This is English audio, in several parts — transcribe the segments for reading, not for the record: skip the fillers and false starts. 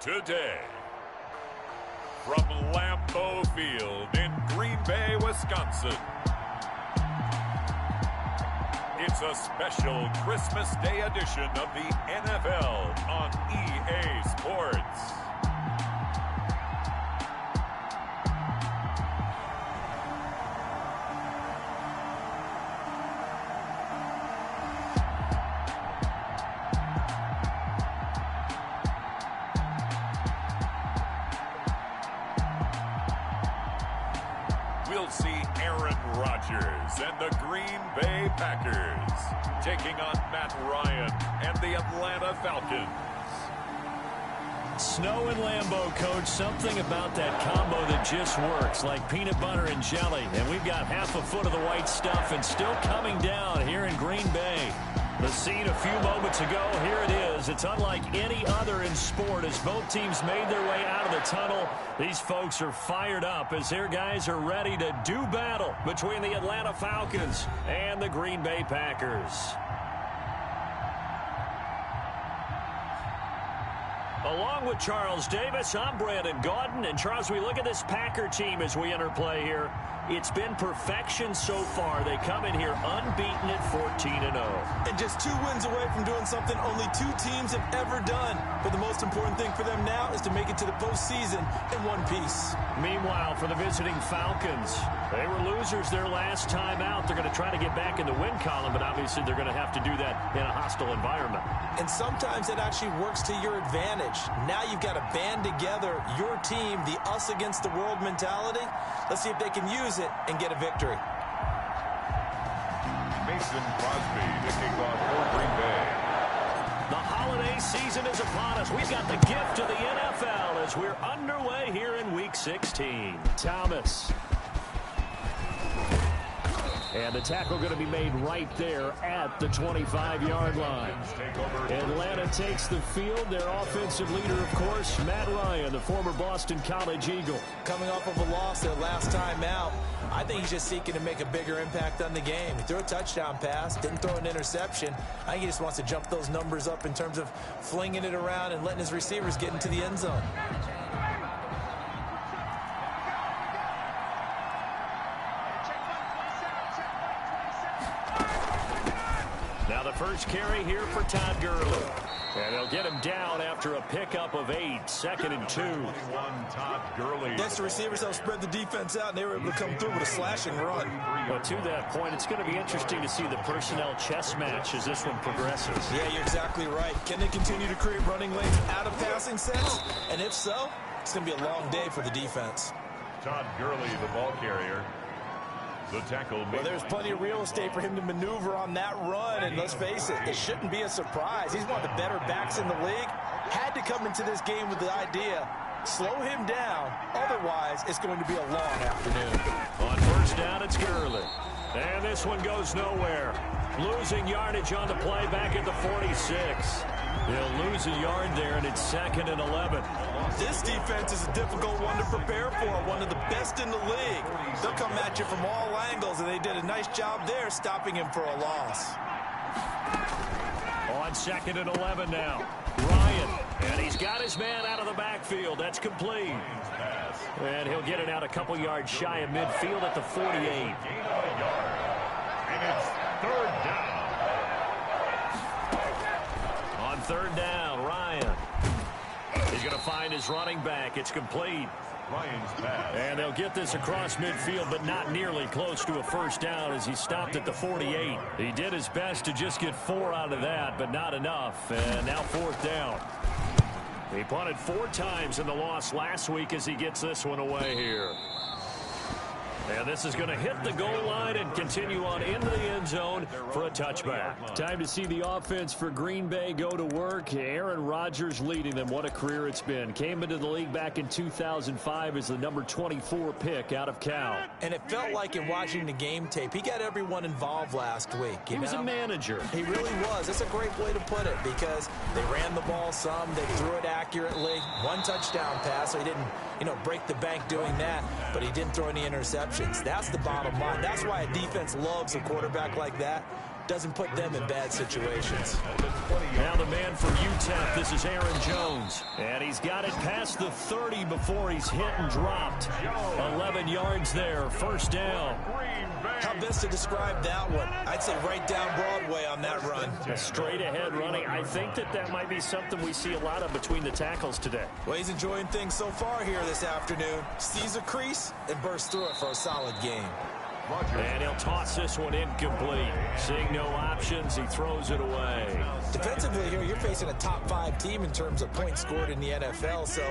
today. From Lambeau Field in Green Bay, Wisconsin, it's a special Christmas Day edition of the NFL on EA Sports. We'll see Aaron Rodgers and the Green Bay Packers taking on Matt Ryan and the Atlanta Falcons. Snow and Lambeau, Coach. Something about that combo that just works, like peanut butter and jelly. And we've got half a foot of the white stuff and still coming down here in Green Bay. The scene a few moments ago, here it is. It's unlike any other in sport as both teams made their way out of the tunnel. These folks are fired up as their guys are ready to do battle between the Atlanta Falcons and the Green Bay Packers. Along with Charles Davis, I'm Brandon Gaudin. And Charles, we look at this Packer team as we enter play here. It's been perfection so far. They come in here unbeaten at 14-0. And just 2 wins away from doing something only 2 teams have ever done. But the most important thing for them now is to make it to the postseason in one piece. Meanwhile, for the visiting Falcons, they were losers their last time out. They're going to try to get back in the win column, but obviously they're going to have to do that in a hostile environment. And sometimes that actually works to your advantage. Now you've got to band together your team, the us against the world mentality. Let's see if they can use it and get a victory. Mason Crosby to kick off for Green Bay. The holiday season is upon us. We've got the gift of the NFL as we're underway here in Week 16. Thomas. And the tackle going to be made right there at the 25-yard line. Atlanta takes the field. Their offensive leader, of course, Matt Ryan, the former Boston College Eagle. Coming off of a loss their last time out, I think he's just seeking to make a bigger impact on the game. He threw a touchdown pass, didn't throw an interception. I think he just wants to jump those numbers up in terms of flinging it around and letting his receivers get into the end zone. First carry here for Todd Gurley. And they'll get him down after a pickup of 8, 2nd and 2. Todd Gurley. Yes, the receivers helped spread the defense out, and they were able to come through with a slashing run. But to that point, it's going to be interesting to see the personnel chess match as this one progresses. Yeah, you're exactly right. Can they continue to create running lanes out of passing sets? And if so, it's going to be a long day for the defense. Todd Gurley, the ball carrier. The tackle. Well, there's plenty of real estate for him to maneuver on that run, and let's face it, it shouldn't be a surprise. He's one of the better backs in the league. Had to come into this game with the idea, slow him down, otherwise it's going to be a long afternoon. On first down, it's Gurley. And this one goes nowhere. Losing yardage on the play back at the 46. They'll lose a yard there, and it's 2nd and 11. This defense is a difficult one to prepare for, one of the best in the league. They'll come at you from all angles, and they did a nice job there stopping him for a loss. On 2nd and 11 now. Ryan, and he's got his man out of the backfield. That's complete. And he'll get it out a couple yards shy of midfield at the 48. And it's 3rd down. On 3rd down, Ryan. He's going to find his running back. It's complete. Ryan's pass. And they'll get this across midfield, but not nearly close to a first down as he stopped at the 48. He did his best to just get 4 out of that, but not enough. And now 4th down. He punted 4 times in the loss last week as he gets this one away here. And this is going to hit the goal line and continue on into the end zone for a touchback. Time to see the offense for Green Bay go to work. Aaron Rodgers leading them. What a career it's been. Came into the league back in 2005 as the number 24 pick out of Cal. And it felt like in watching the game tape, he got everyone involved last week. He was a manager. He really was. That's a great way to put it because they ran the ball some. They threw it accurately. 1 touchdown pass, so he didn't, break the bank doing that, but he didn't throw any interceptions. That's the bottom line. That's why a defense loves a quarterback like that. doesn't put them in bad situations. Now the man from UTEP, this is Aaron Jones. And he's got it past the 30 before he's hit and dropped. 11 yards there, first down. How best to describe that one? I'd say right down Broadway on that run. A straight ahead running. I think that might be something we see a lot of between the tackles today. Well, he's enjoying things so far here this afternoon. Sees a crease and bursts through it for a solid game. And he'll toss this one incomplete. Seeing no options, he throws it away. Defensively here, you're facing a top 5 team in terms of points scored in the NFL. So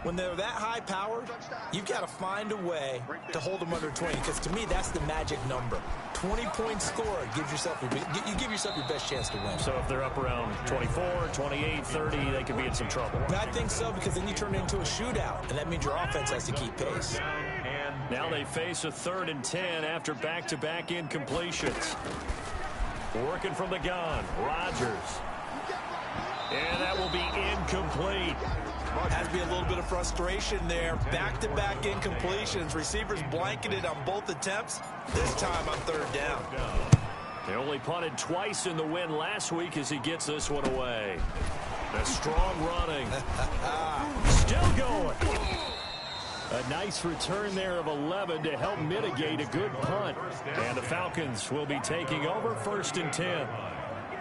when they're that high powered, you've got to find a way to hold them under 20. Because to me, that's the magic number. 20 points scored gives yourself you give yourself your best chance to win. So if they're up around 24, 28, 30, they could be in some trouble. I think so, because then you turn it into a shootout, and that means your offense has to keep pace. Now they face a 3rd and 10 after back-to-back incompletions. Working from the gun, Rodgers. And that will be incomplete. Has to be a little bit of frustration there. Back-to-back incompletions. Receivers blanketed on both attempts. This time on 3rd down. They only punted twice in the win last week as he gets this one away. A strong running. Still going. A nice return there of 11 to help mitigate a good punt. And the Falcons will be taking over 1st and 10.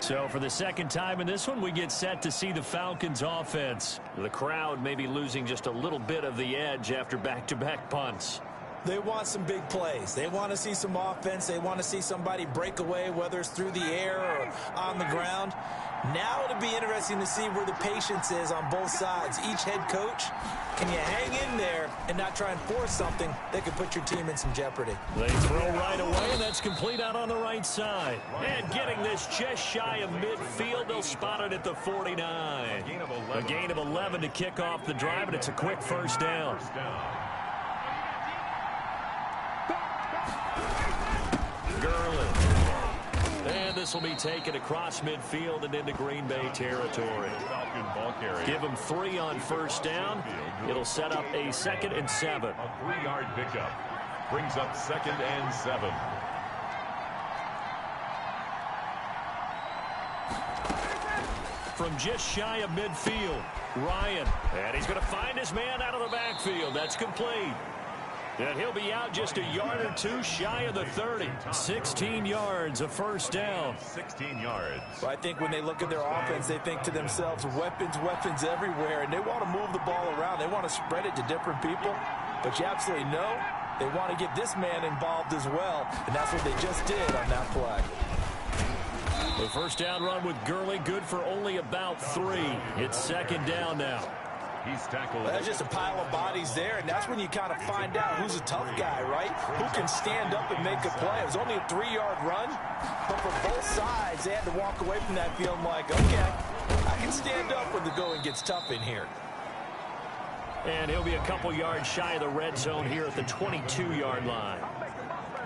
So for the second time in this one, we get set to see the Falcons offense. The crowd may be losing just a little bit of the edge after back-to-back punts. They want some big plays. They want to see some offense. They want to see somebody break away, whether it's through the air or on the ground. Now it'll be interesting to see where the patience is on both sides. Each head coach, can you hang in there and not try and force something that could put your team in some jeopardy? They throw right away, and that's complete out on the right side. And getting this just shy of midfield, they'll spot it at the 49. A gain of 11 to kick off the drive, and it's a quick first down. Gurley. And this will be taken across midfield and into Green Bay territory. Give him 3 on first down. It'll set up a 2nd and 7. A 3-yard pickup brings up 2nd and 7. From just shy of midfield, Ryan. And he's going to find his man out of the backfield. That's complete. And he'll be out just a yard or 2 shy of the 30. 16 yards, a first down. 16 yards. Well, I think when they look at their offense, they think to themselves, weapons, weapons everywhere, and they want to move the ball around. They want to spread it to different people. But you absolutely know they want to get this man involved as well, and that's what they just did on that play. The first down run with Gurley, good for only about 3. It's 2nd down now. He's tackled. That's just a pile of bodies there, and that's when you kind of find out who's a tough guy, right? Who can stand up and make a play. It was only a 3-yard run, but for both sides, they had to walk away from that field like, okay, I can stand up when the going gets tough in here. And he'll be a couple yards shy of the red zone here at the 22-yard line.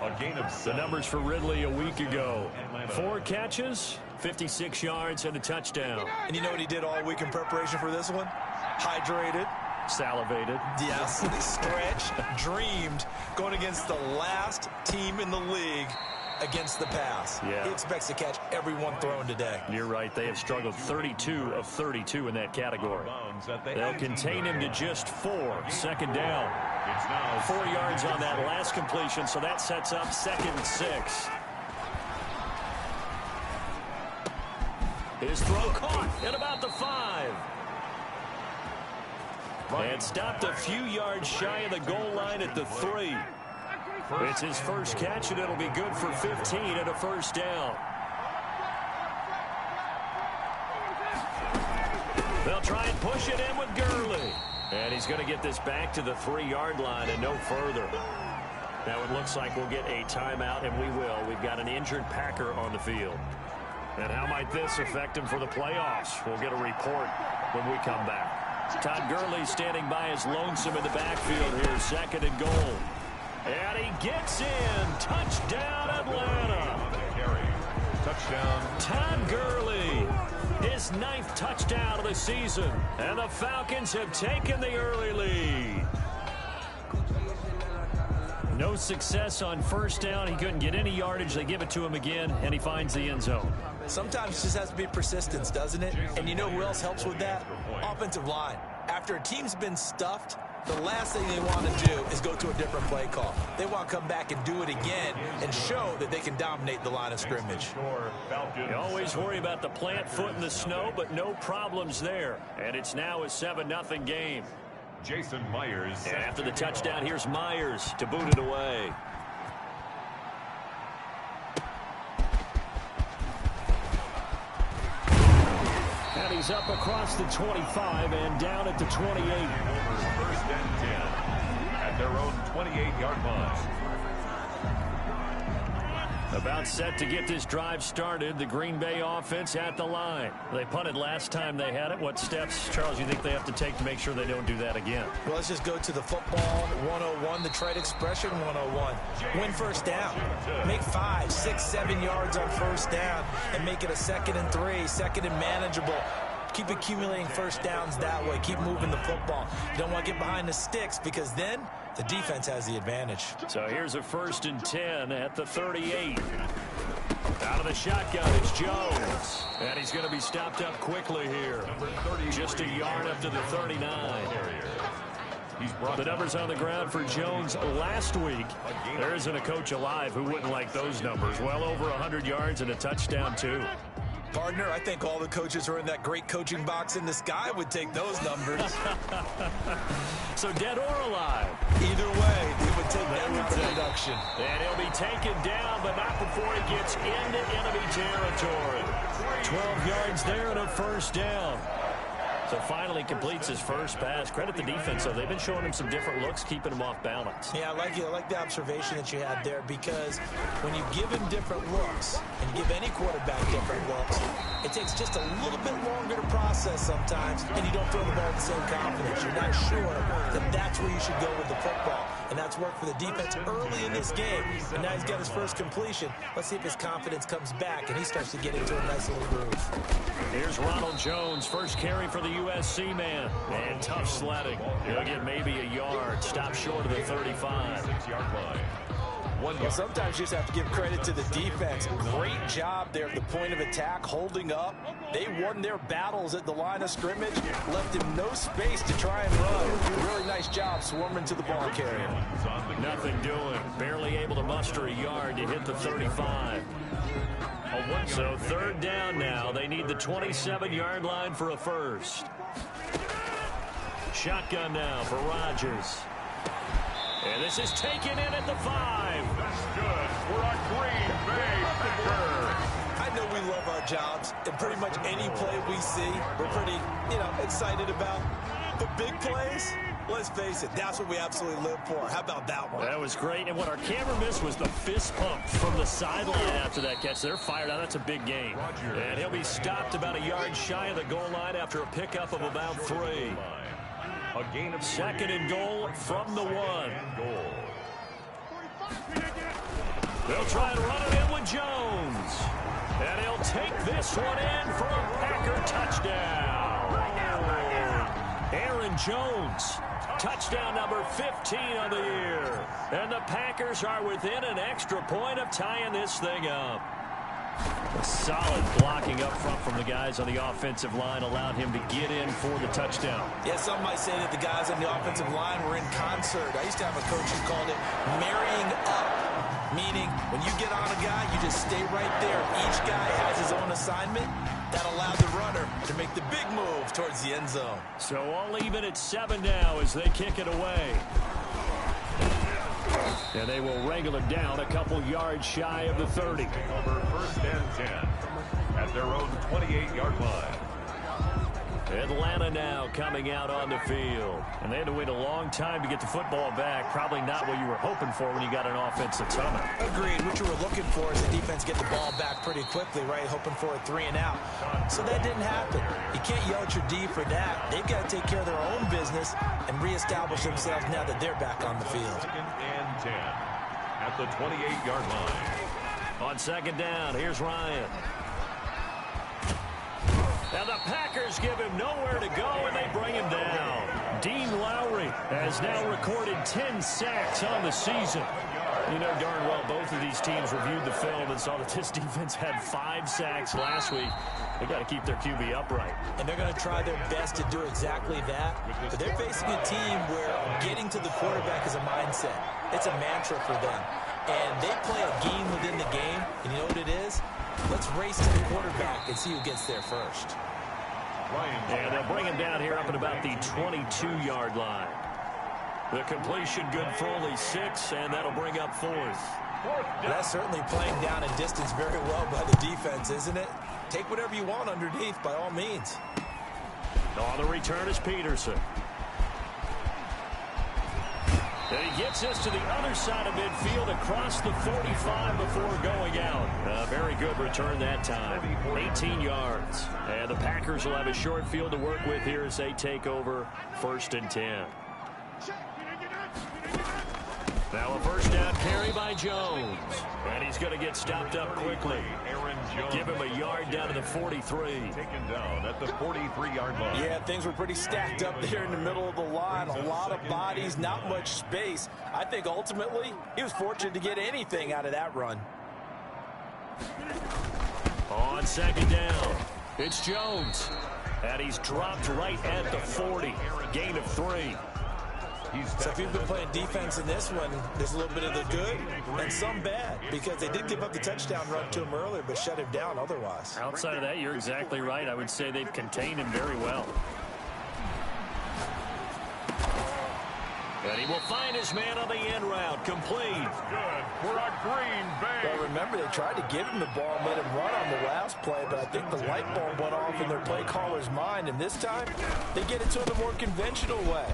A gain of 7. The numbers for Ridley a week ago. 4 catches, 56 yards, and a touchdown. And you know what he did all week in preparation for this one? Hydrated. Salivated. Yes, stretched, dreamed, going against the last team in the league against the pass. Yeah. He expects to catch every one thrown today. You're right. They have struggled 32 of 32 in that category. They'll contain him to just 4. 2nd down. It's now 4 yards on that last completion, so that sets up 2nd and 6. His throw caught at about the 5. And stopped a few yards shy of the goal line at the 3. It's his first catch, and it'll be good for 15 and a first down. They'll try and push it in with Gurley. And he's going to get this back to the 3-yard line and no further. Now it looks like we'll get a timeout, and we will. We've got an injured Packer on the field. And how might this affect him for the playoffs? We'll get a report when we come back. Todd Gurley standing by his lonesome in the backfield here, 2nd and goal. And he gets in. Touchdown, Atlanta. touchdown. Todd Gurley, his 9th touchdown of the season. And the Falcons have taken the early lead. No success on first down. He couldn't get any yardage. They give it to him again, and he finds the end zone. Sometimes it just has to be persistence, doesn't it? And you know who else helps with that? Offensive line. After a team's been stuffed, the last thing they want to do is go to a different play call. They want to come back and do it again and show that they can dominate the line of scrimmage. You always worry about the plant foot in the snow, but no problems there. And it's now a 7-0 game. Jason Myers. And after the touchdown, here's Myers to boot it away. And he's up across the 25 and down at the 28. First and 10 at their own 28-yard line. About set to get this drive started. The Green Bay offense at the line. They punted last time they had it. What steps, Charles, you think they have to take to make sure they don't do that again? Well, let's just go to the football 101, the trade expression 101. Win first down. Make 5, 6, 7 yards on first down and make it a 2nd and 3, 2nd and manageable. Keep accumulating first downs that way. Keep moving the football. You don't want to get behind the sticks because then the defense has the advantage. So here's a 1st and 10 at the 38. Out of the shotgun, it's Jones. And he's going to be stopped up quickly here. Just a yard up to the 39. The numbers on the ground for Jones last week. There isn't a coach alive who wouldn't like those numbers. Well over 100 yards and a touchdown, too. Partner, I think all the coaches who are in that great coaching box in the sky would take those numbers. So dead or alive? Either way, they would take that production. And he'll be taken down, but not before he gets into enemy territory. 12 yards there and a first down. So finally completes his first pass. Credit the defense, though. They've been showing him some different looks, keeping him off balance. Yeah, I like the observation that you had there, because when you give him different looks and you give any quarterback different looks, it takes just a little bit longer to process sometimes, and you don't throw the ball with the same confidence. You're not sure that that's where you should go with the football. And that's worked for the defense early in this game. And now he's got his first completion. Let's see if his confidence comes back and he starts to get into a nice little groove. Here's Ronald Jones, first carry for the USC man. And tough sledding. He'll get maybe a yard. Stop short of the 35. 6-yard line. Well, sometimes you just have to give credit to the defense. Great job there at the point of attack, holding up. They won their battles at the line of scrimmage, left him no space to try and run. Really nice job swarming to the ball carrier. Nothing doing. Barely able to muster a yard to hit the 35. So 3rd down now. They need the 27-yard line for a first. Shotgun now for Rodgers. And this is taken in at the 5. That's good for a Green Bay Packer. I know we love our jobs, and pretty much any play we see, we're pretty, excited about. The big plays, let's face it, that's what we absolutely live for. How about that one? That was great. And what our camera missed was the fist pump from the sideline after that catch. They're fired out. That's a big game. And he'll be stopped about a yard shy of the goal line after a pickup of about 3. A gain of 2nd and goal from the 1. They'll try and run it in with Jones. And he'll take this one in for a Packer touchdown. Aaron Jones, touchdown number 15 on the year. And the Packers are within an extra point of tying this thing up. A solid blocking up front from the guys on the offensive line allowed him to get in for the touchdown. Yeah, some might say that the guys on the offensive line were in concert. I used to have a coach who called it marrying up, meaning when you get on a guy, you just stay right there. Each guy has his own assignment. That allowed the runner to make the big move towards the end zone. So all even at 7 now as they kick it away. And they will wrangle it down a couple yards shy of the 30. Over 1st and 10 at their own 28-yard line. Atlanta now coming out on the field. And they had to wait a long time to get the football back. Probably not what you were hoping for when you got an offensive tunnel. Agreed. What you were looking for is the defense get the ball back pretty quickly, right? Hoping for a 3 and out. So that didn't happen. You can't yell at your D for that. They've got to take care of their own business and reestablish themselves now that they're back on the field. 2nd and 10 at the 28-yard line. On 2nd down, here's Ryan. Now the Packers give him nowhere to go, and they bring him down. Dean Lowry has now recorded 10 sacks on the season. You know darn well both of these teams reviewed the film and saw that this defense had 5 sacks last week. They got to keep their QB upright. And they're going to try their best to do exactly that. But they're facing a team where getting to the quarterback is a mindset. It's a mantra for them. And they play a game within the game. And you know what it is? Let's race to the quarterback and see who gets there first. And they'll bring him down here up at about the 22-yard line. The completion good for only 6, and that'll bring up 4th. That's certainly playing down in distance very well by the defense, isn't it? Take whatever you want underneath, by all means. On the return is Peterson. And he gets us to the other side of midfield across the 45 before going out. A very good return that time. 18 yards. And the Packers will have a short field to work with here as they take over 1st and 10. Now a first down carry by Jones. And he's going to get stopped up quickly. Give him a yard down to the 43. Taken down at the 43-yard line. Yeah, things were pretty stacked up there in the middle of the line. A lot of bodies, not much space. I think ultimately he was fortunate to get anything out of that run. On 2nd down, it's Jones. And he's dropped right at the 40. Gain of 3. So if you've been playing defense in this one, there's a little bit of the good and some bad, because they did give up the touchdown run to him earlier, but shut him down otherwise. Outside of that, you're exactly right. I would say they've contained him very well. And he will find his man on the end route. Complete. Good for a Green Bay. Well, remember, they tried to give him the ball and let him run on the last play, but I think the light bulb went off in their play caller's mind, and this time they get it to him the more conventional way.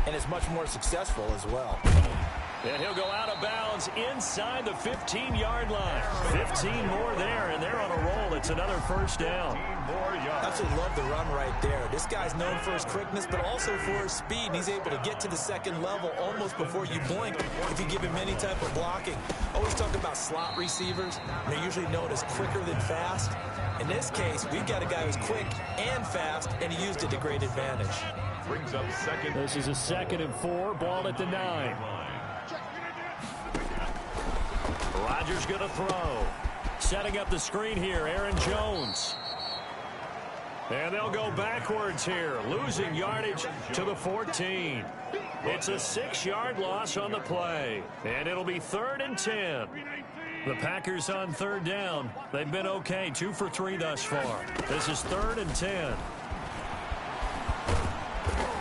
And it's much more successful as well. And he'll go out of bounds inside the 15-yard line. 15 more there, and they're on a roll. It's another first down. I absolutely love the run right there. This guy's known for his quickness, but also for his speed. And he's able to get to the second level almost before you blink if you give him any type of blocking. Always talk about slot receivers. They're usually known as quicker than fast. In this case, we've got a guy who's quick and fast, and he used it to great advantage. Brings up second. This is a 2nd and 4, ball at the 9. Rodgers going to throw. Setting up the screen here, Aaron Jones. And they'll go backwards here, losing yardage to the 14. It's a 6-yard loss on the play, and it'll be 3rd and 10. The Packers on 3rd down. They've been okay, 2 for 3 thus far. This is 3rd and 10.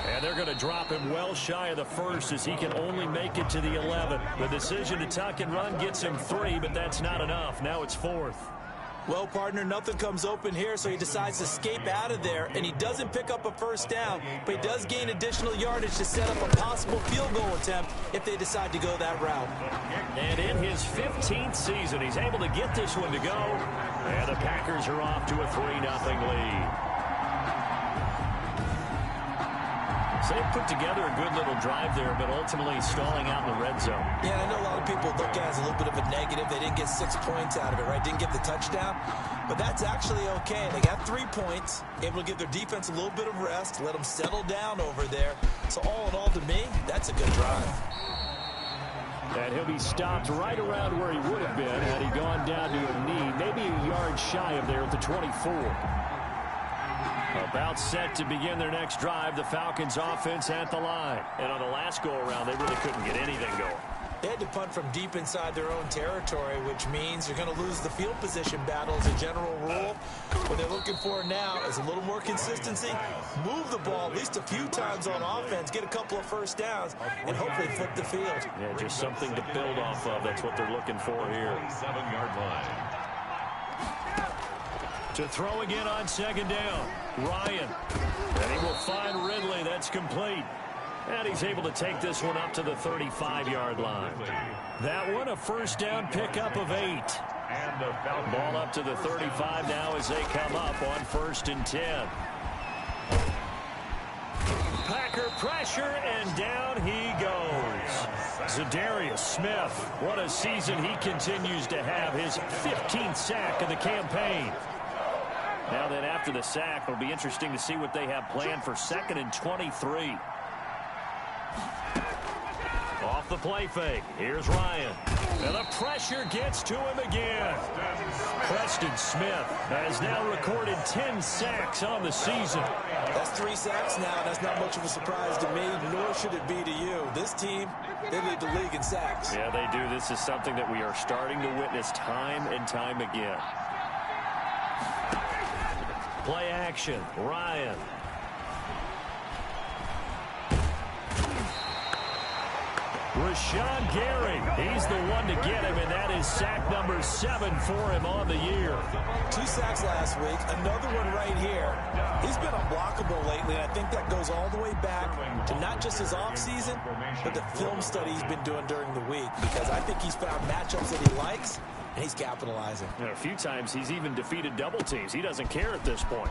And they're going to drop him well shy of the 1st as he can only make it to the 11. The decision to tuck and run gets him 3, but that's not enough. Now it's 4th. Well, partner, nothing comes open here, so he decides to escape out of there, and he doesn't pick up a first down, but he does gain additional yardage to set up a possible field goal attempt if they decide to go that route. And in his 15th season, he's able to get this one to go, and the Packers are off to a 3-0 lead. So they put together a good little drive there, but ultimately stalling out in the red zone. Yeah, I know a lot of people look at it as a little bit of a negative. They didn't get 6 points out of it, right? Didn't get the touchdown. But that's actually okay. They got 3 points, able to give their defense a little bit of rest, let them settle down over there. So all in all, to me, that's a good drive. And he'll be stopped right around where he would have been had he gone down to a knee, maybe a yard shy of there at the 24. About set to begin their next drive, the Falcons offense at the line. And on the last go-around, they really couldn't get anything going. They had to punt from deep inside their own territory, which means you're going to lose the field position battle as a general rule. What they're looking for now is a little more consistency, move the ball at least a few times on offense, get a couple of first downs, and hopefully flip the field. Yeah, just something to build off of. That's what they're looking for here. 7-yard line. To throw again on 2nd down, Ryan. And he will find Ridley. That's complete. And he's able to take this one up to the 35-yard line. That one, a first down pickup of 8. And the ball up to the 35 now as they come up on 1st and 10. Packer pressure, and down he goes. Zadarius Smith, what a season he continues to have. His 15th sack of the campaign. Now then, after the sack, it'll be interesting to see what they have planned for 2nd and 23. Off the play fake. Here's Ryan. And the pressure gets to him again. Preston Smith has now recorded 10 sacks on the season. That's 3 sacks now. That's not much of a surprise to me, nor should it be to you. This team, they lead the league in sacks. Yeah, they do. This is something that we are starting to witness time and time again. Play action. Ryan. Rashawn Gary, he's the one to get him, and that is sack number 7 for him on the year. 2 sacks last week, another one right here. He's been unblockable lately, and I think that goes all the way back to not just his offseason, but the film study he's been doing during the week, because I think he's found matchups that he likes, and he's capitalizing. You know, a few times he's even defeated double teams. He doesn't care at this point.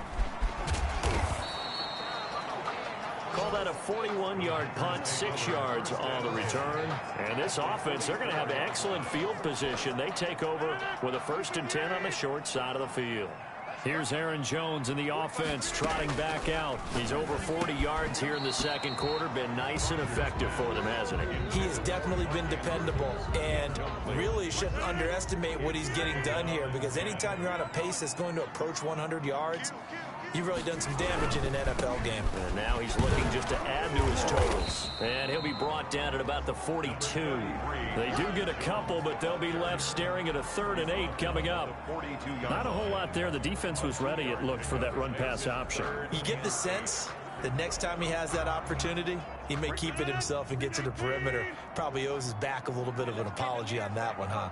Call that a 41-yard punt, 6 yards on the return. And this offense, they're going to have excellent field position. They take over with a 1st and 10 on the short side of the field. Here's Aaron Jones in the offense, trotting back out. He's over 40 yards here in the second quarter. Been nice and effective for them, hasn't he? He has definitely been dependable, and really shouldn't underestimate what he's getting done here, because anytime you're on a pace that's going to approach 100 yards, you've really done some damage in an NFL game. And now he's looking just to add to his totals. And he'll be brought down at about the 42. They do get a couple, but they'll be left staring at a 3rd and 8 coming up. Not a whole lot there. The defense was ready, it looked, for that run-pass option. You get the sense that next time he has that opportunity, he may keep it himself and get to the perimeter. Probably owes his back a little bit of an apology on that one, huh?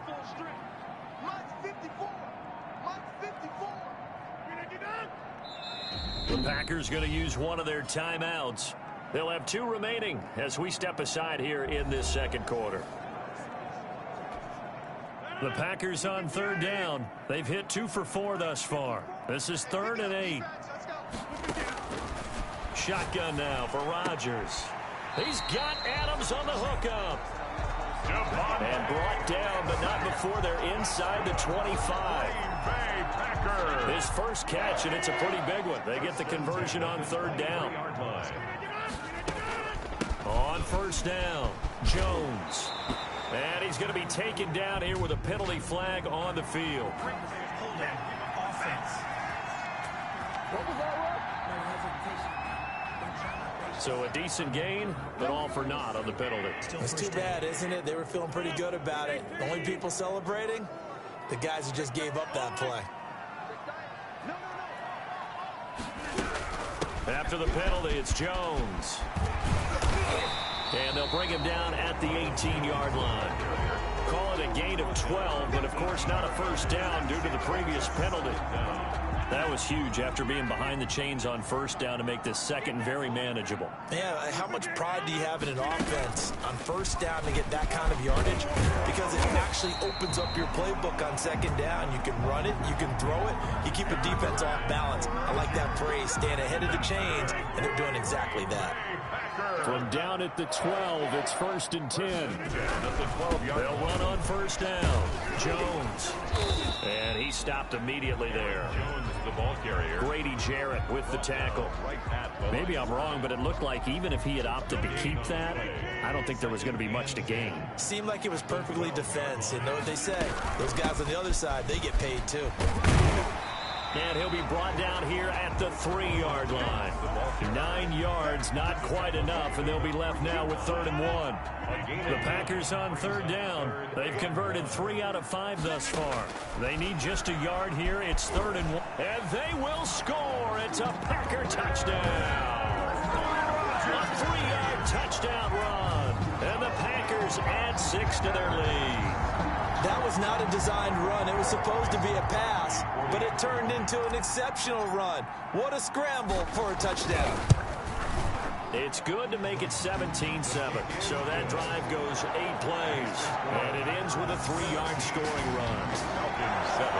The Packers going to use one of their timeouts. They'll have 2 remaining as we step aside here in this second quarter. The Packers on 3rd down. They've hit 2 for 4 thus far. This is 3rd and 8. Shotgun now for Rodgers. He's got Adams on the hookup. And brought down, but not before they're inside the 25. His first catch, and it's a pretty big one. They get the conversion on 3rd down. On 1st down, Jones. And he's going to be taken down here with a penalty flag on the field. So a decent gain, but all for naught on the penalty. It's too bad, isn't it? They were feeling pretty good about it. The only people celebrating, the guys who just gave up that play. After the penalty, it's Jones. And they'll bring him down at the 18-yard line. Call it a gain of 12, but of course not a 1st down due to the previous penalty. That was huge after being behind the chains on 1st down to make this second very manageable. Yeah, how much pride do you have in an offense on 1st down to get that kind of yardage? Because it actually opens up your playbook on 2nd down. You can run it, you can throw it, you keep a defense off balance. I like that phrase, staying ahead of the chains, and they're doing exactly that. From down at the 12, it's 1st and 10. They'll run on 1st down. Jones. And he stopped immediately there. The ball carrier. Grady Jarrett with the tackle. Maybe I'm wrong, but it looked like even if he had opted to keep that, I don't think there was going to be much to gain. Seemed like it was perfectly defense. And know what they say? Those guys on the other side, they get paid too. And he'll be brought down here at the 3-yard line. 9 yards, not quite enough, and they'll be left now with 3rd and 1. The Packers on 3rd down. They've converted 3 out of 5 thus far. They need just a yard here. It's 3rd and 1. And they will score. It's a Packer touchdown. A 3-yard touchdown run. And the Packers add 6 to their lead. That was not a designed run. It was supposed to be a pass, but it turned into an exceptional run. What a scramble for a touchdown. It's good to make it 17-7. So that drive goes 8 plays, and it ends with a 3-yard scoring run. Falcons 7.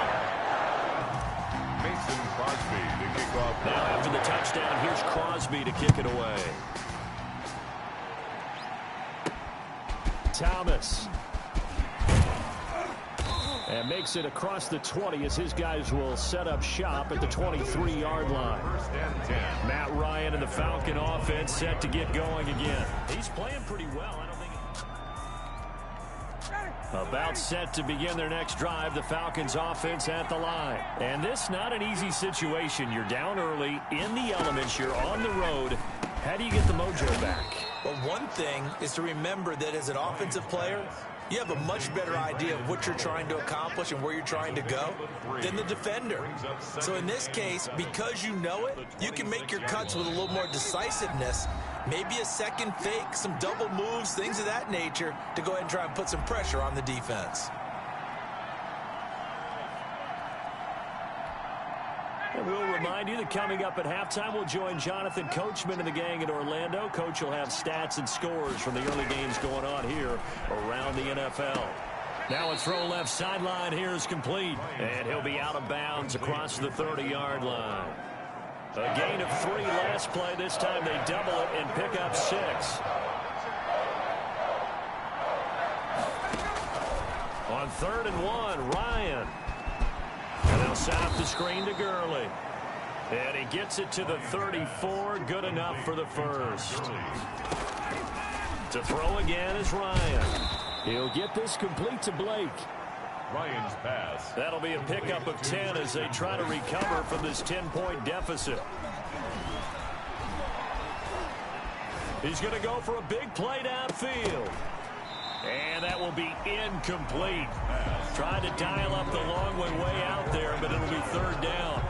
Mason Crosby to kick off. Now after the touchdown, here's Crosby to kick it away. Thomas. And makes it across the 20 as his guys will set up shop at the 23-yard line. Matt Ryan and the Falcon offense set to get going again. He's playing pretty well. I don't think about set to begin their next drive. The Falcons offense at the line. And this not an easy situation. You're down early in the elements. You're on the road. How do you get the mojo back? Well, one thing is to remember that as an offensive player, you have a much better idea of what you're trying to accomplish and where you're trying to go than the defender. So in this case, because you know it, you can make your cuts with a little more decisiveness. Maybe a second fake, some double moves, things of that nature to go ahead and try and put some pressure on the defense. And we'll remind you that coming up at halftime, we'll join Jonathan Coachman and the gang in Orlando. Coach will have stats and scores from the early games going on here around the NFL. Now a throw left sideline here is complete. And he'll be out of bounds across the 30-yard line. A gain of 3 last play. This time they double it and pick up 6. On 3rd and 1, Ryan. And they'll set up the screen to Gurley. And he gets it to the 34. Good enough for the first. To throw again is Ryan. He'll get this complete to Blake. Ryan's pass. That'll be a pickup of 10 as they try to recover from this 10-point deficit. He's going to go for a big play downfield. And that will be incomplete. Trying to dial up the long way out there, but it'll be 3rd down.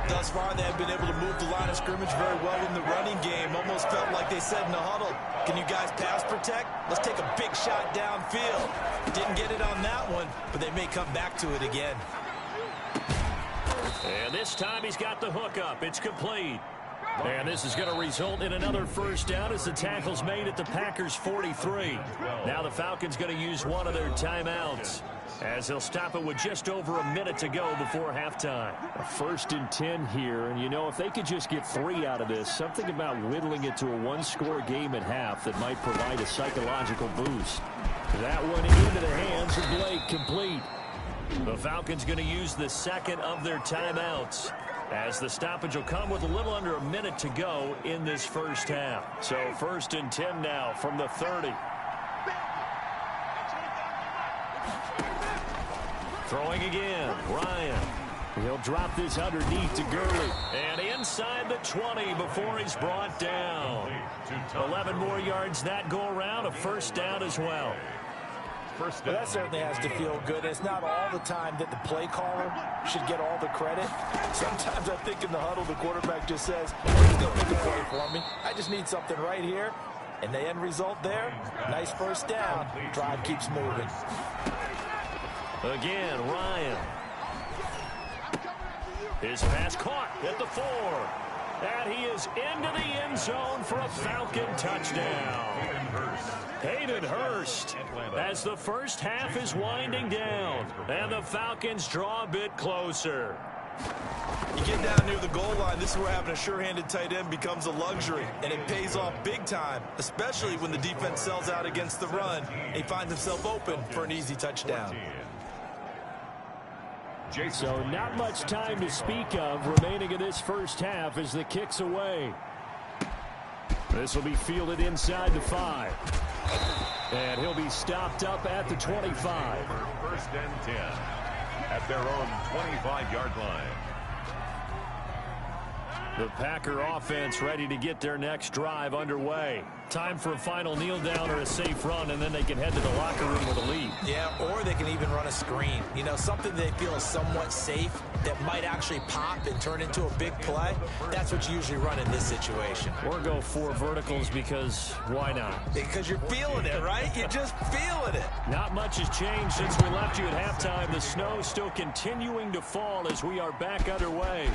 Thus far, they have been able to move the line of scrimmage very well in the running game. Almost felt like they said in the huddle, can you guys pass protect? Let's take a big shot downfield. Didn't get it on that one, but they may come back to it again. And this time he's got the hook up. It's complete. And this is going to result in another first down as the tackle's made at the Packers' 43. Now the Falcons going to use one of their timeouts as they'll stop it with just over a minute to go before halftime. A 1st and 10 here, and you know, if they could just get 3 out of this, something about whittling it to a 1-score game at half that might provide a psychological boost. That one into the hands of Blake, complete. The Falcons going to use the 2nd of their timeouts, as the stoppage will come with a little under a minute to go in this first half. So 1st and 10 now from the 30. Throwing again, Ryan. He'll drop this underneath to Gurley. And inside the 20 before he's brought down. 11 more yards that go around, a first down as well. Well, that certainly has to feel good. It's not all the time that the play caller should get all the credit. Sometimes I think in the huddle, the quarterback just says, please don't make a play for me. I just need something right here. And the end result there, nice first down. Drive keeps moving. Again, Ryan. His pass caught at the 4. And he is into the end zone for a Falcon touchdown. Hayden Hurst as the first half is winding down. And the Falcons draw a bit closer. You get down near the goal line, this is where having a sure-handed tight end becomes a luxury. And it pays off big time, especially when the defense sells out against the run. He finds himself open for an easy touchdown. So not much time to speak of remaining in this first half as the kick's away. This will be fielded inside the 5. And he'll be stopped up at the 25. 1st and 10 at their own 25-yard line. The Packer offense ready to get their next drive underway. Time for a final kneel down or a safe run, and then they can head to the locker room with a lead. Yeah, or they can even run a screen. You know, something they feel is somewhat safe that might actually pop and turn into a big play. That's what you usually run in this situation. Or go 4 verticals because why not? Because you're feeling it, right? You're just feeling it. Not much has changed since we left you at halftime. The snow still continuing to fall as we are back underway.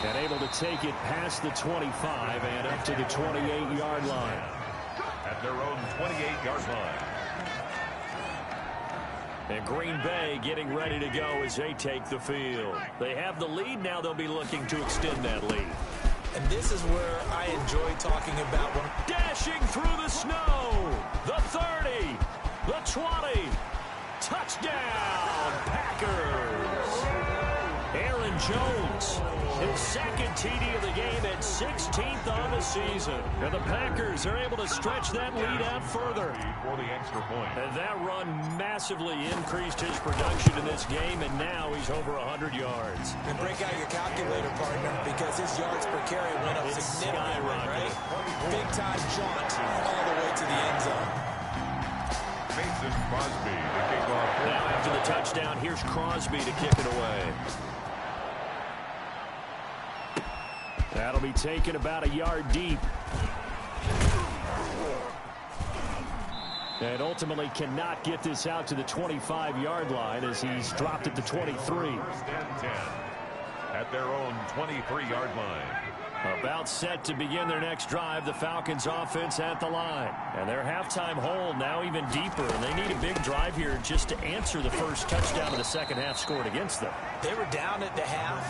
And able to take it past the 25 and up to the 28-yard line. At their own 28-yard line. And Green Bay getting ready to go as they take the field. They have the lead. Now they'll be looking to extend that lead. And this is where I enjoy talking about one. Dashing through the snow. The 30. The 20. Touchdown, Packers. Aaron Jones, his second TD of the game at 16th on the season. And the Packers are able to stretch that lead out further. For the extra point. And that run massively increased his production in this game, and now he's over 100 yards. And break out your calculator, partner, because his yards per carry went up significantly, right? Big-time jaunt all the way to the end zone. Mason Crosby to kick off. Now after the touchdown, here's Crosby to kick it away. That'll be taken about a yard deep. And ultimately cannot get this out to the 25-yard line as he's dropped at the 23. First and 10 at their own 23-yard line. About set to begin their next drive, the Falcons offense at the line. And their halftime hold now even deeper, and they need a big drive here just to answer the first touchdown of the second half scored against them. They were down at the half.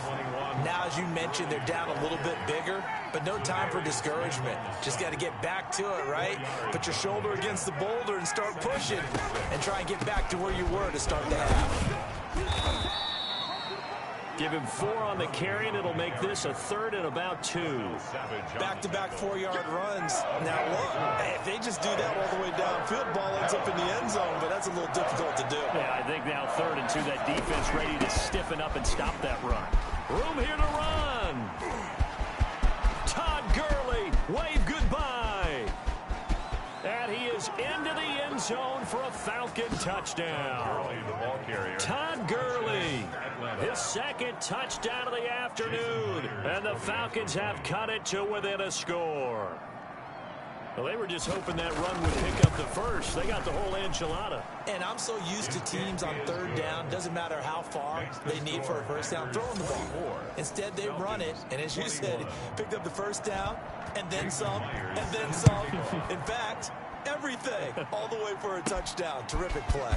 Now, as you mentioned, they're down a little bit bigger, but no time for discouragement. Just got to get back to it, right? Put your shoulder against the boulder and start pushing and try and get back to where you were to start the half. Give him 4 on the carry, and it'll make this a 3rd and about 2. Back-to-back 4-yard runs. Now, look, if they just do that all the way downfield, ball ends up in the end zone, but that's a little difficult to do. Yeah, I think now 3rd and 2, that defense ready to stiffen up and stop that run. Room here to run. Todd Gurley, wave goodbye. And he is into the end zone for a Falcon touchdown. Todd Gurley, his second touchdown of the afternoon. And the Falcons have cut it to within a score. Well, they were just hoping that run would pick up the first. They got the whole enchilada. And I'm so used to teams on 3rd down, doesn't matter how far they need for a first down, throwing the ball. Instead, they run it, and as you said, picked up the first down, and then some, and then some. In fact, everything, all the way for a touchdown. Terrific play.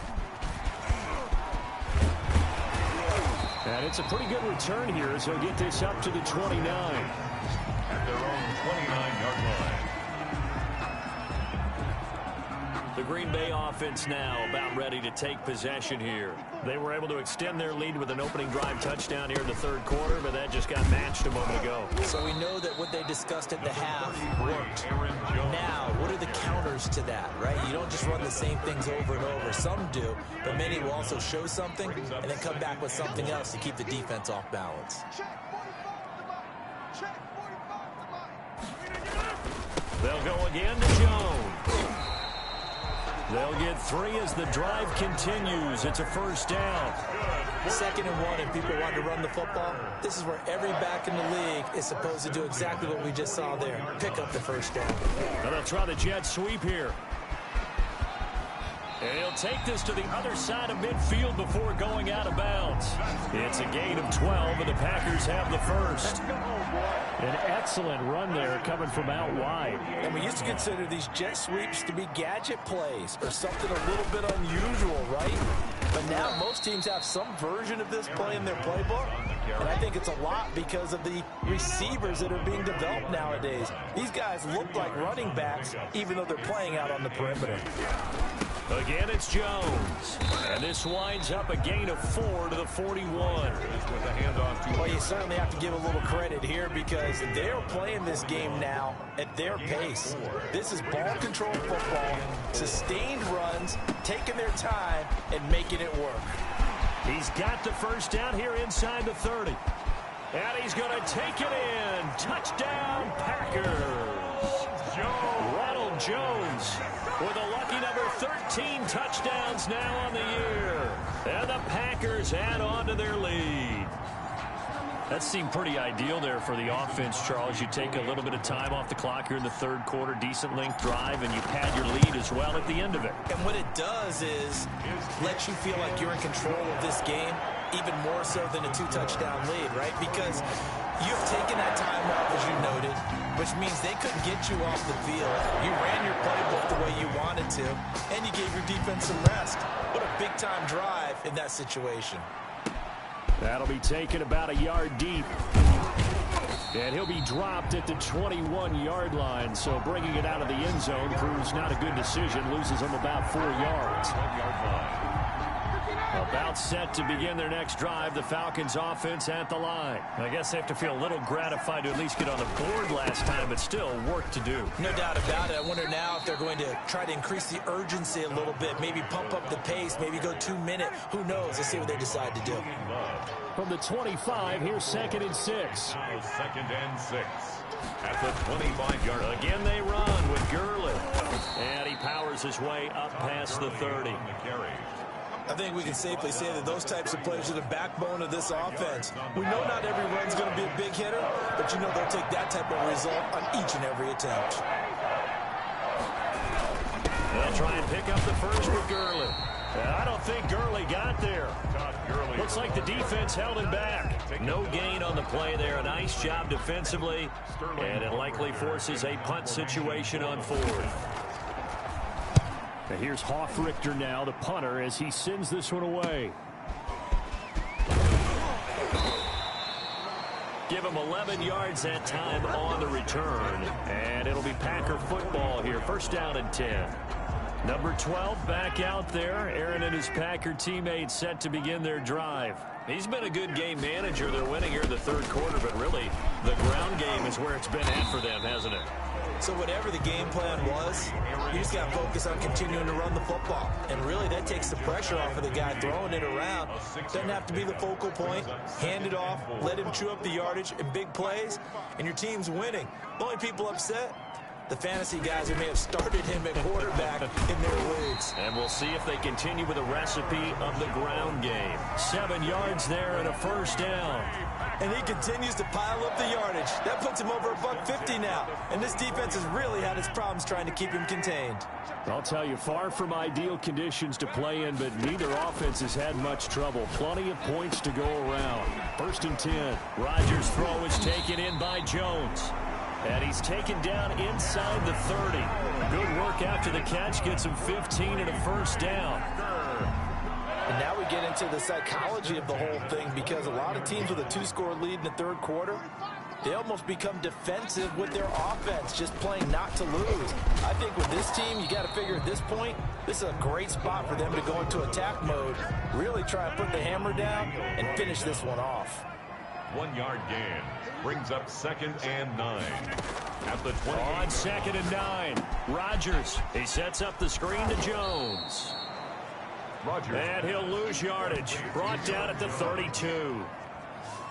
And it's a pretty good return here as he'll get this up to the 29. At their own 29-yard line. The Green Bay offense now about ready to take possession here. They were able to extend their lead with an opening drive touchdown here in the 3rd quarter, but that just got matched a moment ago. So we know that what they discussed at the half worked. Now, what are the counters to that, right? You don't just run the same things over and over. Some do, but many will also show something and then come back with something else to keep the defense off balance. They'll go again to Jones. They'll get 3 as the drive continues. It's a first down. 2nd and 1, and people want to run the football. This is where every back in the league is supposed to do exactly what we just saw there. Pick up the first down. Now they'll try the jet sweep here. And he'll take this to the other side of midfield before going out of bounds. It's a gain of 12, and the Packers have the first. An excellent run there coming from out wide. And we used to consider these jet sweeps to be gadget plays or something a little bit unusual, right? But now most teams have some version of this play in their playbook. And I think it's a lot because of the receivers that are being developed nowadays. These guys look like running backs even though they're playing out on the perimeter. Again, it's Jones. And this winds up a gain of 4 to the 41. Well, you certainly have to give a little credit here because they're playing this game now at their pace. This is ball control football, sustained runs, taking their time, and making it work. He's got the first down here inside the 30. And he's going to take it in. Touchdown, Packers. Ronald Jones with a lucky number 13 touchdowns now on the year. And the Packers add on to their lead. That seemed pretty ideal there for the offense, Charles. You take a little bit of time off the clock here in the 3rd quarter, decent length drive, and you pad your lead as well at the end of it. And what it does is let you feel like you're in control of this game, even more so than a 2-touchdown lead, right? Because you've taken that time off, as you noted, which means they couldn't get you off the field. You ran your playbook the way you wanted to, and you gave your defense some rest. What a big-time drive in that situation. That'll be taken about a yard deep. And he'll be dropped at the 21-yard line. So bringing it out of the end zone proves not a good decision. Loses him about 4 yards. About set to begin their next drive, the Falcons offense at the line. I guess they have to feel a little gratified to at least get on the board last time, but still work to do. No doubt about it. I wonder now if they're going to try to increase the urgency a little bit, maybe pump up the pace, maybe go 2-minute. Who knows? Let's see what they decide to do. From the 25, here's 2nd and 6. Now 2nd and 6. At the 25-yard. Again, they run with Gurley. And he powers his way up past the 30. I think we can safely say that those types of plays are the backbone of this offense. We know not every run's going to be a big hitter, but you know they'll take that type of result on each and every attempt. They'll try and pick up the first with Gurley. I don't think Gurley got there. Looks like the defense held him back. No gain on the play there. A nice job defensively, and it likely forces a punt situation on 4th. Here's Hoff-Richter now, the punter, as he sends this one away. Give him 11 yards that time on the return. And it'll be Packer football here. 1st down and 10. Number 12 back out there. Aaron and his Packer teammates set to begin their drive. He's been a good game manager. They're winning here in the 3rd quarter, but really the ground game is where it's been at for them, hasn't it? So whatever the game plan was, you just got to focus on continuing to run the football. And really, that takes the pressure off of the guy throwing it around. Doesn't have to be the focal point. Hand it off, let him chew up the yardage in big plays, and your team's winning. The only people upset, the fantasy guys who may have started him at quarterback in their leagues. And we'll see if they continue with the recipe of the ground game. 7 yards there and a 1st down. And he continues to pile up the yardage. That puts him over $150 now. And this defense has really had its problems trying to keep him contained. I'll tell you, far from ideal conditions to play in, but neither offense has had much trouble. Plenty of points to go around. 1st and 10. Rodgers' throw is taken in by Jones. And he's taken down inside the 30. Good work after the catch. Gets him 15 and a 1st down. And now we get into the psychology of the whole thing, because a lot of teams with a 2-score lead in the 3rd quarter, they almost become defensive with their offense, just playing not to lose. I think with this team, you got to figure at this point, this is a great spot for them to go into attack mode, really try and put the hammer down and finish this one off. 1-yard gain brings up 2nd and 9. At the 20. On 2nd and 9, Rodgers. He sets up the screen to Jones. Rodgers. And he'll lose yardage. Brought down at the 32.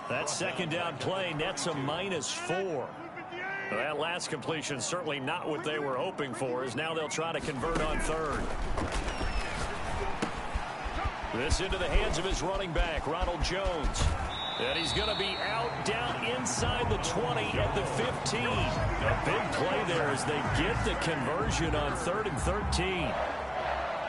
That 2nd down play nets a -4. That last completion certainly not what they were hoping for, as now they'll try to convert on 3rd. This into the hands of his running back, Ronald Jones. And he's going to be out down inside the 20 at the 15. A big play there as they get the conversion on 3rd and 13.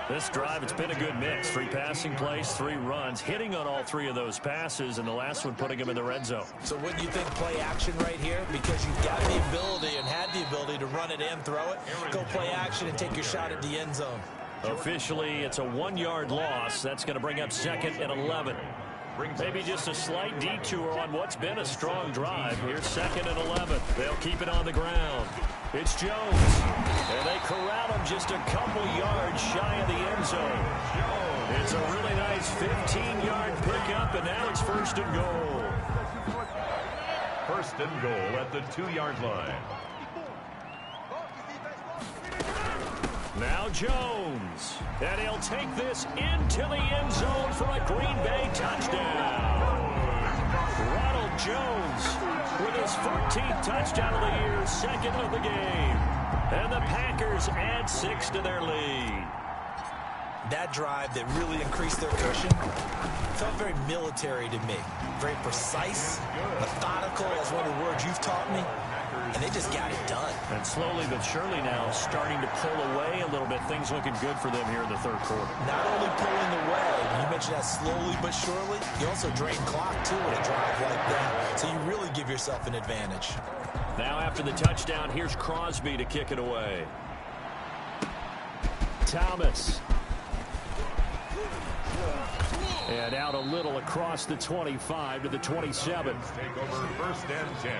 This drive, it's been a good mix. 3 passing plays, 3 runs, hitting on all 3 of those passes, and the last one putting him in the red zone. So wouldn't you think play action right here? Because you've got the ability and had the ability to run it and throw it. Go play action and take your shot at the end zone. Officially, it's a 1-yard loss. That's going to bring up 2nd and 11. Maybe just a slight detour on what's been a strong drive. Here's 2nd and 11. They'll keep it on the ground. It's Jones. And they corral him just a couple yards shy of the end zone. It's a really nice 15-yard pickup, and now it's 1st and goal. 1st and goal at the 2-yard line. Now Jones. And he'll take this into the end zone for a Green Bay touchdown. Ronald Jones with his 14th touchdown of the year, 2nd of the game. And the Packers add 6 to their lead. That drive that really increased their cushion felt very military to me. Very precise, methodical, as one of the words you've taught me. And they just got it done. And slowly but surely now starting to pull away a little bit. Things looking good for them here in the 3rd quarter. Not only pulling away, you mentioned that slowly but surely, you also drain clock too with a drive like that. So you really give yourself an advantage. Now after the touchdown, here's Crosby to kick it away. Thomas. And out a little across the 25 to the 27. Take over 1st and 10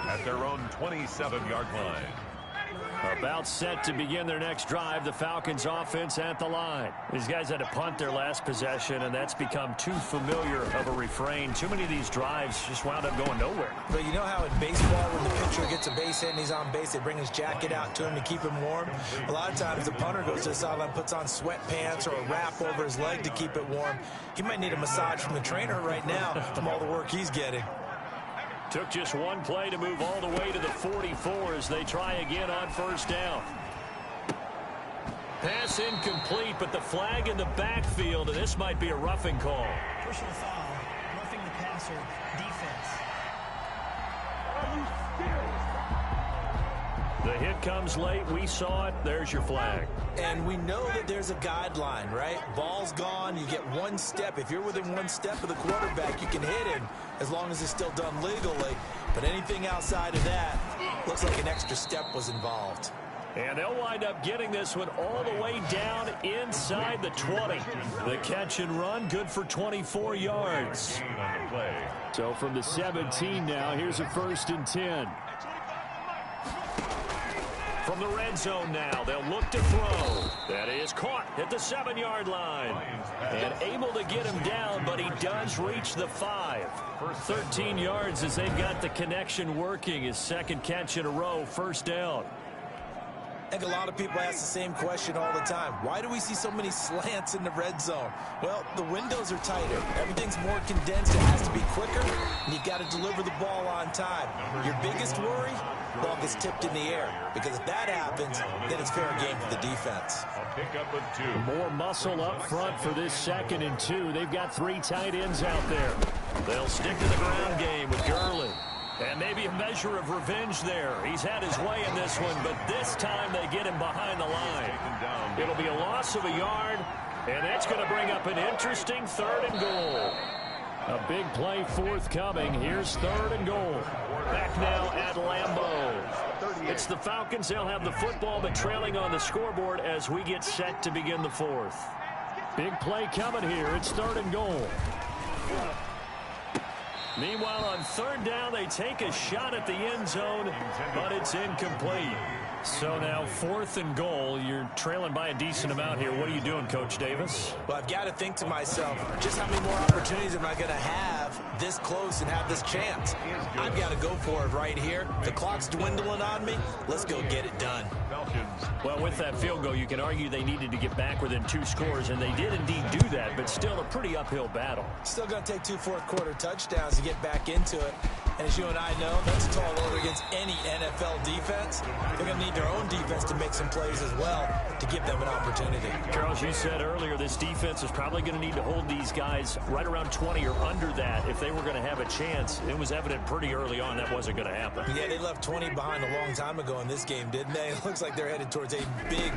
at their own 27-yard line. About set to begin their next drive, the Falcons offense at the line. These guys had to punt their last possession, and that's become too familiar of a refrain. Too many of these drives just wound up going nowhere. But you know how in baseball, when the pitcher gets a base hit and he's on base, they bring his jacket out to him to keep him warm? A lot of times the punter goes to the sideline, puts on sweatpants or a wrap over his leg to keep it warm. He might need a massage from the trainer right now from all the work he's getting. Took just one play to move all the way to the 44 as they try again on first down. Pass incomplete, but the flag in the backfield, and this might be a roughing call. Personal foul, roughing the passer, defense. The hit comes late. We saw it. There's your flag. And we know that there's a guideline, right? Ball's gone. You get one step. If you're within one step of the quarterback, you can hit him as long as it's still done legally. But anything outside of that looks like an extra step was involved. And they'll wind up getting this one all the way down inside the 20. The catch and run, good for 24 yards. So from the 17 now, here's a 1st and 10. From the red zone now, they'll look to throw. That is caught at the 7-yard line. And able to get him down, but he does reach the 5. 13 yards as they've got the connection working. His second catch in a row, 1st down. I think a lot of people ask the same question all the time. Why do we see so many slants in the red zone? Well, the windows are tighter. Everything's more condensed. It has to be quicker, and you've got to deliver the ball on time. Your biggest worry? Ball gets tipped in the air, because if that happens, then it's fair game for the defense. More muscle up front for this 2nd and 2. They've got 3 tight ends out there. They'll stick to the ground game with Gurley. And maybe a measure of revenge there. He's had his way in this one, but this time they get him behind the line. It'll be a loss of a yard, and that's going to bring up an interesting 3rd and goal. A big play forthcoming. Here's 3rd and goal. Back now at Lambeau. It's the Falcons. They'll have the football, but trailing on the scoreboard as we get set to begin the 4th. Big play coming here. It's 3rd and goal. Meanwhile, on 3rd down, they take a shot at the end zone, but it's incomplete. So now 4th and goal. You're trailing by a decent amount here. What are you doing, Coach Davis? Well, I've got to think to myself, just how many more opportunities am I going to have this close and have this chance? I've got to go for it right here. The clock's dwindling on me. Let's go get it done. Well, with that field goal, you can argue they needed to get back within 2 scores, and they did indeed do that, but still a pretty uphill battle. Still going to take 2 fourth-quarter touchdowns to get back into it. And as you and I know, that's a tall order against any NFL defense. They're going to need their own defense to make some plays as well to give them an opportunity. Charles, you said earlier this defense is probably going to need to hold these guys right around 20 or under that if they were going to have a chance. It was evident pretty early on that wasn't going to happen. Yeah, they left 20 behind a long time ago in this game, didn't they? It looks like they're headed towards a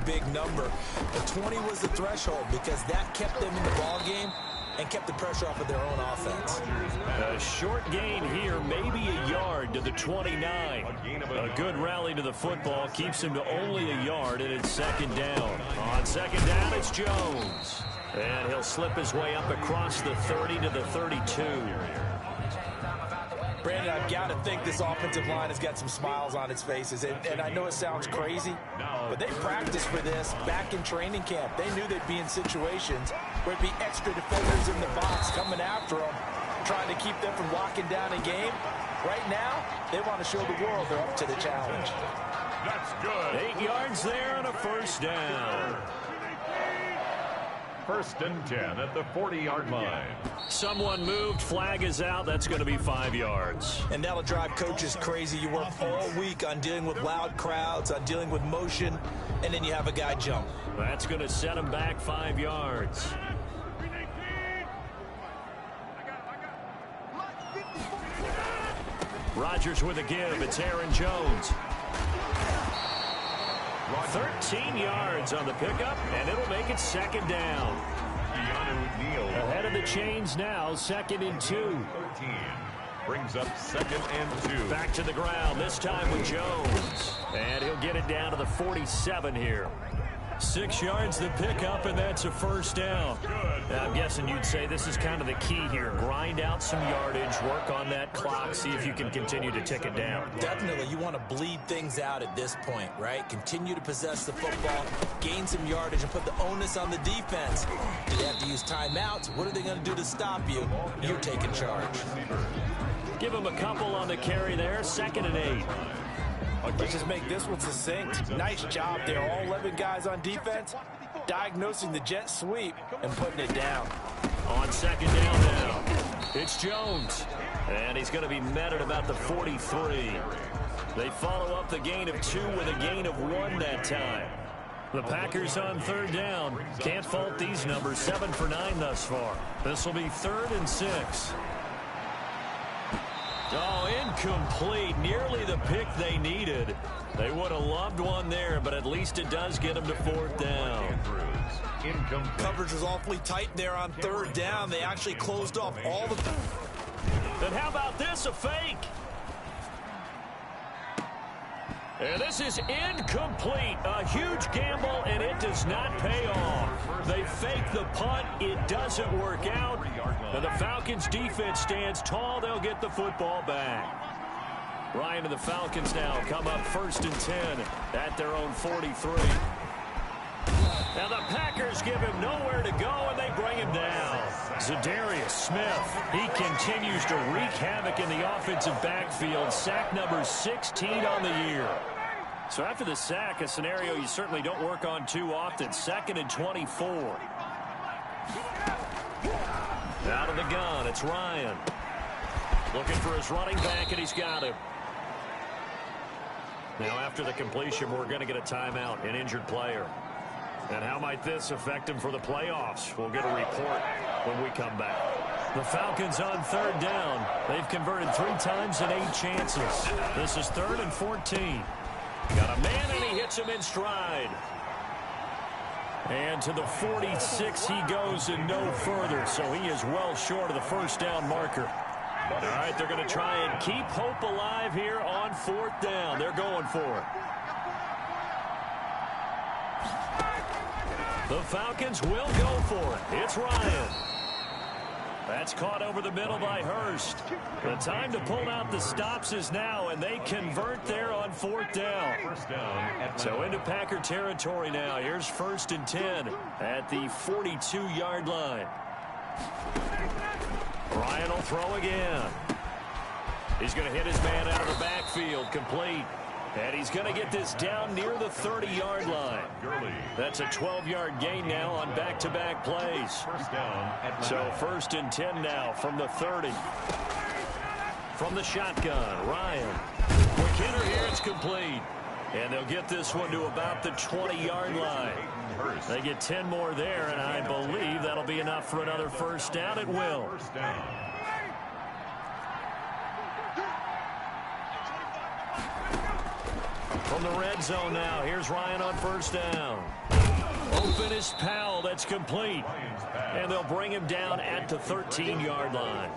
big number. But 20 was the threshold because that kept them in the ball game and kept the pressure off of their own offense. A short gain here, maybe a yard to the 29. A good rally to the football keeps him to only a yard, and it's 2nd down. On 2nd down, it's Jones. And he'll slip his way up across the 30 to the 32. Brandon, I've got to think this offensive line has got some smiles on its faces. And I know it sounds crazy, but they practiced for this back in training camp. They knew they'd be in situations where it'd be extra defenders in the box coming after them, trying to keep them from locking down a game. Right now, they want to show the world they're up to the challenge. That's good. 8 yards there and a 1st down. 1st and 10 at the 40-yard line. Someone moved. Flag is out. That's going to be 5 yards. And that'll drive coaches crazy. You work all week on dealing with loud crowds, on dealing with motion, and then you have a guy jump. That's going to set him back 5 yards. Rodgers with a give. It's Aaron Jones. 13 yards on the pickup, and it'll make it 2nd down. Ahead of the chains now, 2nd and 2. 13 brings up 2nd and 2. Back to the ground, this time with Jones. And he'll get it down to the 47 here. 6 yards the pickup, and that's a first down. Now, I'm guessing you'd say this is kind of the key here. Grind out some yardage, work on that clock, see if you can continue to tick it down. Definitely, you want to bleed things out at this point, right? Continue to possess the football, gain some yardage, and put the onus on the defense. Do they have to use timeouts? What are they going to do to stop you? You're taking charge. Give them a couple on the carry there, 2nd and 8. Let's just make this one succinct. Nice job there. All 11 guys on defense, diagnosing the jet sweep and putting it down. On 2nd down now, it's Jones. And he's going to be met at about the 43. They follow up the gain of 2 with a gain of 1 that time. The Packers on 3rd down. Can't fault these numbers. 7 for 9 thus far. This will be 3rd and 6. Oh, incomplete. Nearly the pick they needed. They would have loved one there, but at least it does get them to 4th down. Coverage was awfully tight there on 3rd down. They actually closed off all the... Then how about this, a fake? And this is incomplete. A huge gamble, and it does not pay off. They fake the punt. It doesn't work out. And the Falcons' defense stands tall. They'll get the football back. Ryan and the Falcons now come up 1st and 10 at their own 43. Now the Packers give him nowhere to go, and they bring him down. Za'Darius Smith, he continues to wreak havoc in the offensive backfield. Sack number 16 on the year. So after the sack, a scenario you certainly don't work on too often. 2nd and 24. Out of the gun, it's Ryan. Looking for his running back, and he's got him. Now after the completion, we're going to get a timeout, an injured player. And how might this affect him for the playoffs? We'll get a report when we come back. The Falcons on 3rd down. They've converted 3 times in 8 chances. This is 3rd and 14. Got a man, and he hits him in stride. And to the 46 he goes and no further. So he is well short of the 1st down marker. All right, they're going to try and keep hope alive here on 4th down. They're going for it. The Falcons will go for it. It's Ryan. That's caught over the middle by Hurst. The time to pull out the stops is now, and they convert there on 4th down. So into Packer territory now. Here's 1st and 10 at the 42-yard line. Ryan will throw again. He's going to hit his man out of the backfield, complete. And he's going to get this down near the 30-yard line. That's a 12-yard gain now on back-to-back plays. So 1st and 10 now from the 30. From the shotgun, Ryan. McKinnon here, it's complete. And they'll get this one to about the 20-yard line. They get 10 more there, and I believe that'll be enough for another 1st down. It will. From the red zone now, here's Ryan on 1st down. Open is Powell, that's complete. And they'll bring him down at the 13-yard line.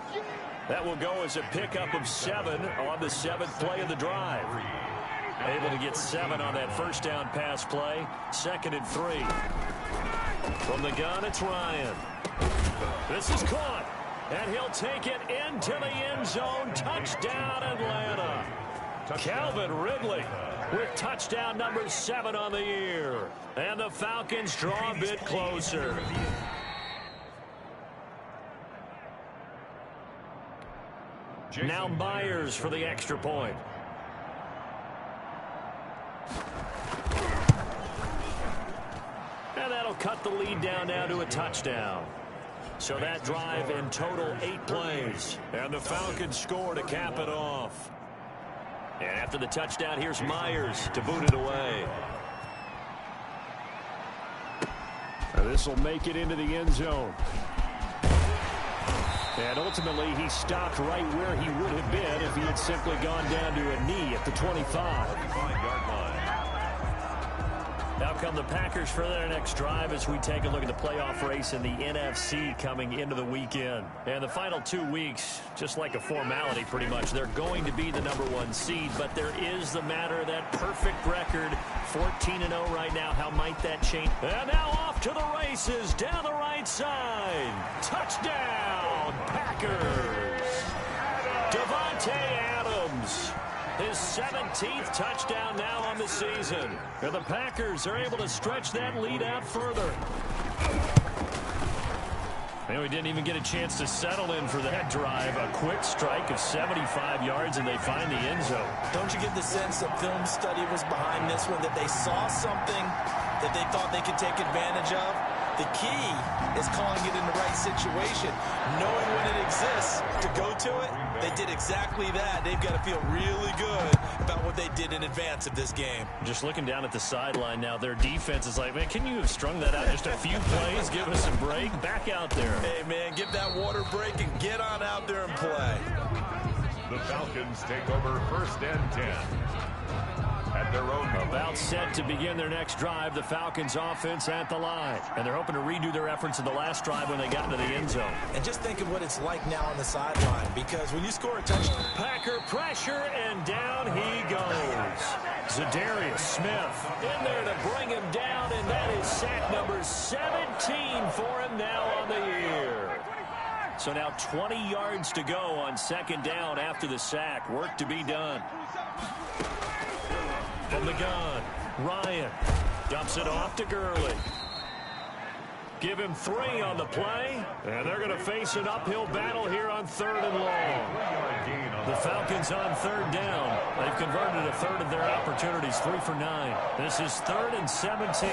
That will go as a pickup of 7 on the 7th play of the drive. Able to get 7 on that 1st down pass play. 2nd and 3. From the gun, it's Ryan. This is caught. And he'll take it into the end zone. Touchdown, Atlanta. Calvin Ridley with touchdown number 7 on the year. And the Falcons draw a bit closer. Now Myers for the extra point. And that'll cut the lead down now to a touchdown. So that drive in total 8 plays. And the Falcons score to cap it off. And after the touchdown, here's Myers to boot it away. This will make it into the end zone. And ultimately, he stopped right where he would have been if he had simply gone down to a knee at the 25. Now come the Packers for their next drive as we take a look at the playoff race in the NFC coming into the weekend. And the final 2 weeks, just like a formality pretty much, they're going to be the #1 seed, but there is the matter of that perfect record, 14-0 right now. How might that change? And now off to the races down the right side. Touchdown, Packers. Davante Adams. His 17th touchdown now on the season. And the Packers are able to stretch that lead out further. And we didn't even get a chance to settle in for that drive. A quick strike of 75 yards, and they find the end zone. Don't you get the sense that film study was behind this one, that they saw something that they thought they could take advantage of? The key is calling it in the right situation, knowing when it exists to go to it. They did exactly that. They've got to feel really good about what they did in advance of this game. Just looking down at the sideline now, their defense is like, man, can you have strung that out just a few plays? Give us a break. Back out there. Hey, man, give that water break and get on out there and play. The Falcons take over 1st and 10. At their own about set to begin their next drive, the Falcons offense at the line. And they're hoping to redo their efforts in the last drive when they got into the end zone. And just think of what it's like now on the sideline, because when you score a touchdown. Packer pressure, and down he goes. Zadarius Smith in there to bring him down, and that is sack number 17 for him now on the year. So now 20 yards to go on 2nd down after the sack. Work to be done. From the gun, Ryan dumps it off to Gurley. Give him 3 on the play, and they're going to face an uphill battle here on 3rd and long. The Falcons on 3rd down. They've converted a third of their opportunities, 3 for 9. This is 3rd and 17.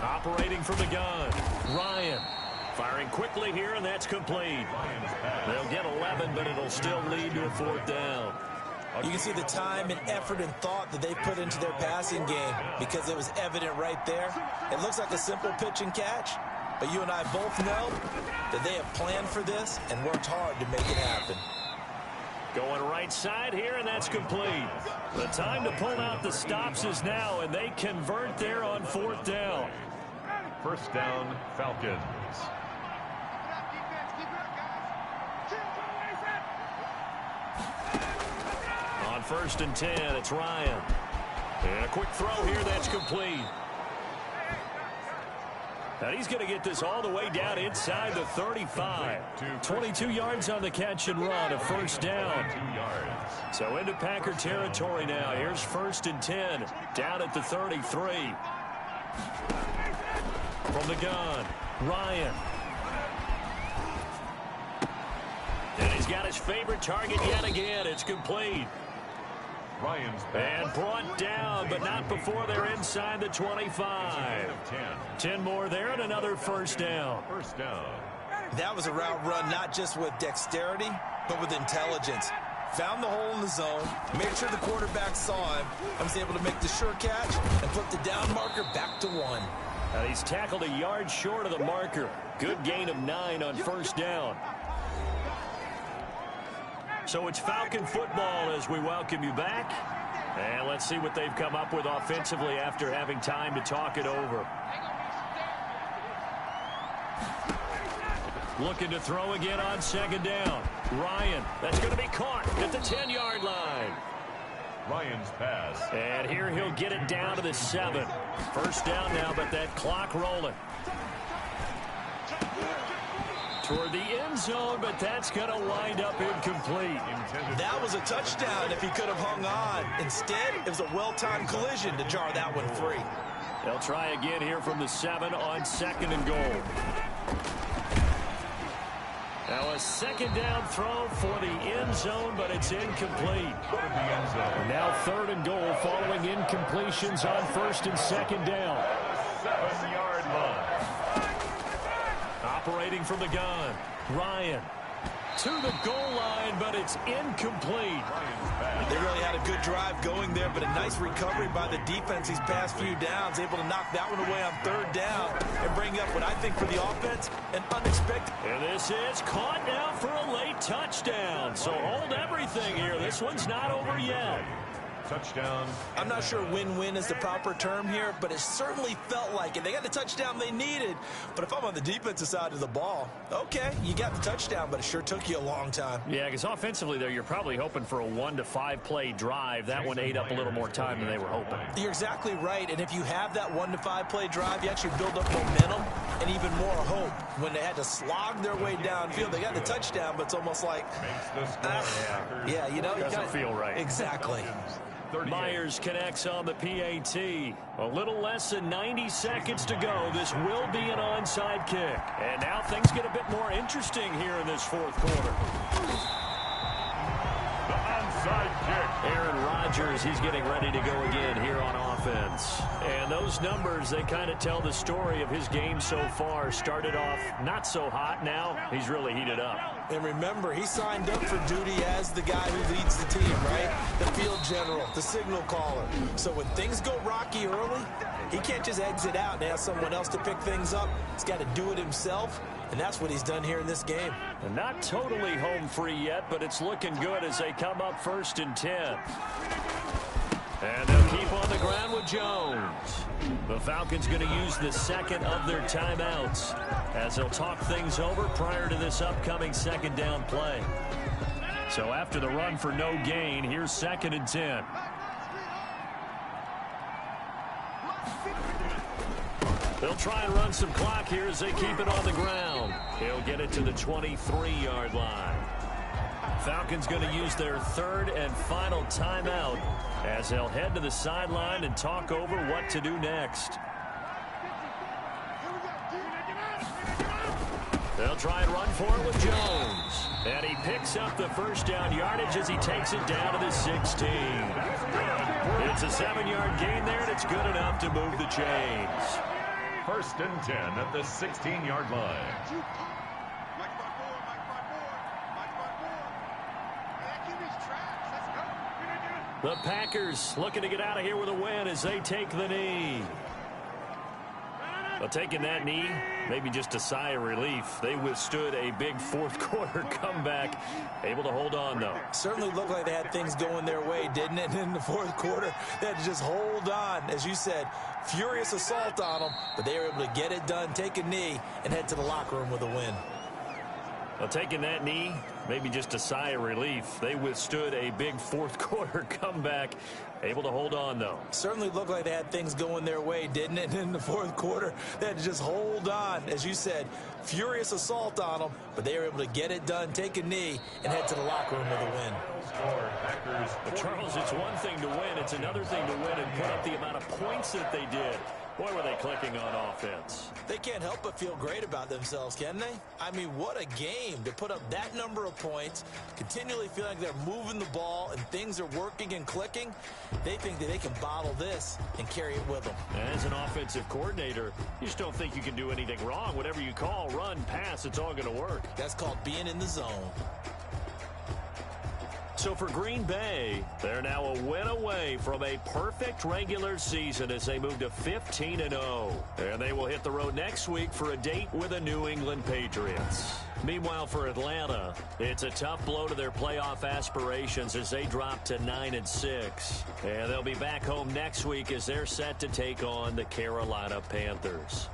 Operating from the gun, Ryan. Firing quickly here, and that's complete. They'll get 11, but it'll still lead to a 4th down. You can see the time and effort and thought that they put into their passing game because it was evident right there. It looks like a simple pitch and catch, but you and I both know that they have planned for this and worked hard to make it happen. Going right side here, and that's complete. The time to pull out the stops is now, and they convert there on 4th down. 1st down, Falcons. On 1st and 10, it's Ryan. And a quick throw here, that's complete. And he's going to get this all the way down inside the 35. 22 yards on the catch and run, a 1st down. So into Packer territory now. Here's 1st and 10, down at the 33. From the gun, Ryan. And he's got his favorite target yet again. It's complete. Ryan's and brought down, but not before they're inside the 25. 10 more there and another 1st down. 1st down. That was a route run not just with dexterity, but with intelligence. Found the hole in the zone, made sure the quarterback saw him, and was able to make the sure catch and put the down marker back to 1. And he's tackled a yard short of the marker. Good gain of 9 on 1st down. So it's Falcon football as we welcome you back. And let's see what they've come up with offensively after having time to talk it over. Looking to throw again on 2nd down. Ryan, that's going to be caught at the 10-yard line. Ryan's pass. And here he'll get it down to the 7. 1st down now, but that clock rolling. Toward the end zone, but that's going to wind up incomplete. That was a touchdown if he could have hung on. Instead, it was a well-timed collision to jar that one free. They'll try again here from the 7 on 2nd and goal. Now a 2nd down throw for the end zone, but it's incomplete. Now 3rd and goal following incompletions on 1st and 2nd down. 7-yard line. Operating from the gun, Ryan to the goal line, but it's incomplete. They really had a good drive going there, but a nice recovery by the defense these past few downs, able to knock that one away on 3rd down and bring up what I think for the offense, an unexpected. And this is caught now for a late touchdown. So hold everything here. This one's not over yet. Touchdown. I'm not sure win-win is the proper term here, but it certainly felt like it. They got the touchdown they needed, but if I'm on the defensive side of the ball, okay, you got the touchdown, but it sure took you a long time. Yeah, because offensively there, you're probably hoping for a 1 to 5 play drive. That one ate up a little more time than they were hoping. You're exactly right, and if you have that 1 to 5 play drive, you actually build up momentum and even more hope. When they had to slog their way downfield, they got the touchdown, but it's almost like, yeah, you know, doesn't feel right. Exactly. Myers connects on the PAT. A little less than 90 seconds to go. This will be an onside kick. And now things get a bit more interesting here in this fourth quarter. The onside kick. Aaron Rodgers, he's getting ready to go again here on offense. And those numbers, they kind of tell the story of his game so far. Started off not so hot. Now he's really heated up. And remember, he signed up for duty as the guy who leads the team, right? The field general, the signal caller. So when things go rocky early, he can't just exit out and ask someone else to pick things up. He's got to do it himself, and that's what he's done here in this game. And not totally home free yet, but it's looking good as they come up 1st and 10. And they'll keep on the ground with Jones. The Falcons going to use the second of their timeouts as they'll talk things over prior to this upcoming second down play. So after the run for no gain, here's 2nd and 10. They'll try and run some clock here as they keep it on the ground. He'll get it to the 23-yard line. Falcons going to use their 3rd and final timeout as they'll head to the sideline and talk over what to do next. They'll try and run for it with Jones. And he picks up the first down yardage as he takes it down to the 16. It's a 7-yard gain there, and it's good enough to move the chains. 1st and 10 at the 16-yard line. The Packers looking to get out of here with a win as they take the knee. Well, taking that knee, maybe just a sigh of relief. They withstood a big fourth quarter comeback. Able to hold on, though. Certainly looked like they had things going their way, didn't it? In the fourth quarter, they had to just hold on. As you said, furious assault on them, but they were able to get it done, take a knee, and head to the locker room with a win. Well, taking that knee, maybe just a sigh of relief. They withstood a big fourth quarter comeback. Able to hold on, though. Certainly looked like they had things going their way, didn't it? In the fourth quarter, they had to just hold on. As you said, furious assault on them, but they were able to get it done, take a knee, and head to the locker room with a win. But Charles, it's one thing to win. It's another thing to win and put up the amount of points that they did. Boy, were they clicking on offense. They can't help but feel great about themselves, can they? I mean, what a game to put up that number of points, continually feel like they're moving the ball and things are working and clicking. They think that they can bottle this and carry it with them. As an offensive coordinator, you just don't think you can do anything wrong. Whatever you call, run, pass, it's all going to work. That's called being in the zone. So for Green Bay, they're now a win away from a perfect regular season as they move to 15-0. And they will hit the road next week for a date with the New England Patriots. Meanwhile, for Atlanta, it's a tough blow to their playoff aspirations as they drop to 9-6. And they'll be back home next week as they're set to take on the Carolina Panthers.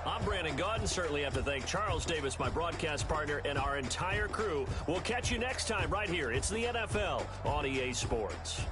I'm Brandon Gaudin. Certainly have to thank Charles Davis, my broadcast partner, and our entire crew. We'll catch you next time right here. It's the NFL on EA Sports.